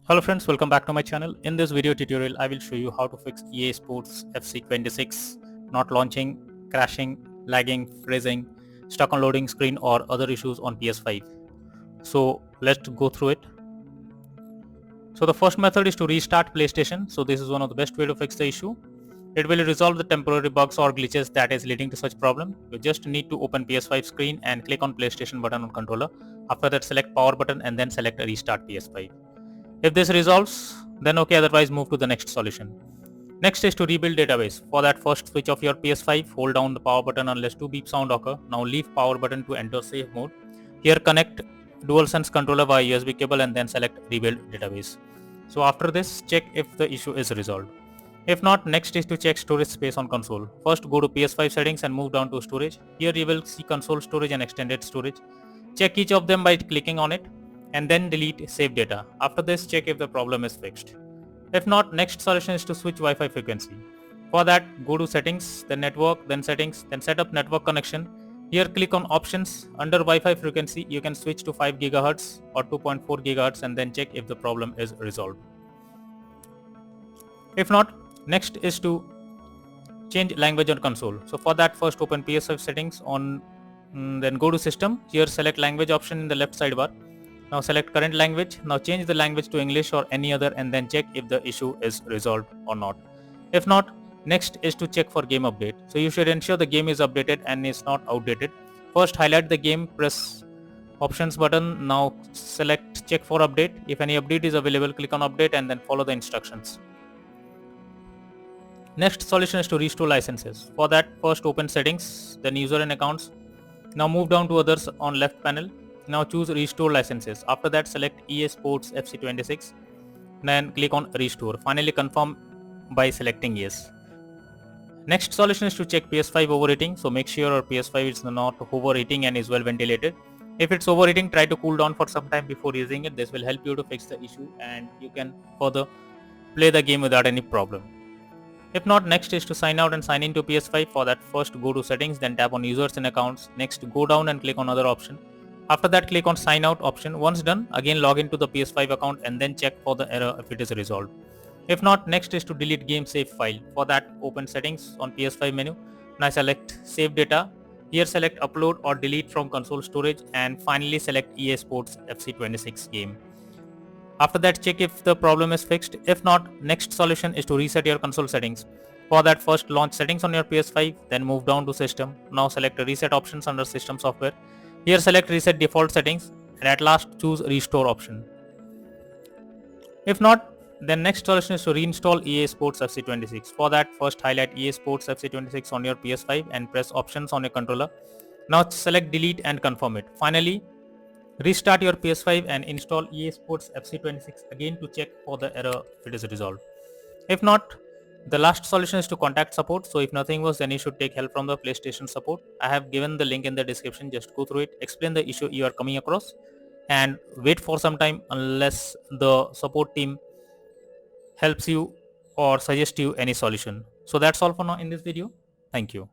Hello friends, welcome back to my channel. In this video tutorial, I will show you how to fix EA Sports FC 26 not launching, crashing, lagging, freezing, stuck on loading screen or other issues on PS5. So let's go through it. So the first method is to restart PlayStation. So this is one of the best way to fix the issue. It will resolve the temporary bugs or glitches that is leading to such problem. You just need to open PS5 screen and click on PlayStation button on controller. After that, select power button and then select restart PS5. If this resolves, then okay, otherwise move to the next solution. Next is to rebuild database. For that, first switch off your PS5, hold down the power button unless 2 beep sound occur. Now leave power button to enter safe mode. Here connect DualSense controller via USB cable and then select rebuild database. So after this, check if the issue is resolved. If not, next is to check storage space on console. First go to PS5 settings and move down to storage. Here you will see console storage and extended storage. Check each of them by clicking on it and then delete save data. After this, check if the problem is fixed. If not, next solution is to switch Wi-Fi frequency. For that, go to settings, then network, then settings, then set up network connection. Here click on options. Under Wi-Fi frequency, you can switch to 5 GHz or 2.4 GHz and then check if the problem is resolved. If not, next is to change language on console. So for that, first open PS5 settings on, then go to system. Here select language option in the left sidebar. Now select current language. Now change the language to English or any other and then check if the issue is resolved or not. If not, next is to check for game update. So you should ensure the game is updated and is not outdated. First highlight the game, press options button. Now select check for update. If any update is available, click on update and then follow the instructions. Next solution is to restore licenses. For that, first open settings, then user and accounts. Now move down to others on left panel. Now choose restore licenses. After that, select EA Sports FC 26. Then click on restore. Finally confirm by selecting yes. Next solution is to check PS5 overheating. So make sure your PS5 is not overheating and is well ventilated. If it's overheating, try to cool down for some time before using it. This will help you to fix the issue and you can further play the game without any problem. If not, next is to sign out and sign into PS5. For that, first go to settings, then tap on users and accounts. Next, go down and click on other option. After that, click on sign out option. Once done, again log into the PS5 account and then check for the error if it is resolved. If not, next is to delete game save file. For that, open settings on PS5 menu. Now select save data. Here select upload or delete from console storage and finally select EA Sports FC 26 game. After that, check if the problem is fixed. If not, next solution is to reset your console settings. For that, first launch settings on your PS5, then move down to system. Now select reset options under system software. Here select reset default settings and at last choose restore option. If not, then next solution is to reinstall EA Sports FC 26. For that, first highlight EA Sports FC 26 on your PS5 and press options on your controller. Now select delete and confirm it. Finally, restart your PS5 and install EA Sports FC 26 again to check for the error if it is resolved. If not, the last solution is to contact support. So if nothing works, then you should take help from the PlayStation support. I have given the link in the description. Just go through it, explain the issue you are coming across and wait for some time unless the support team helps you or suggest you any solution. So that's all for now in this video. Thank you.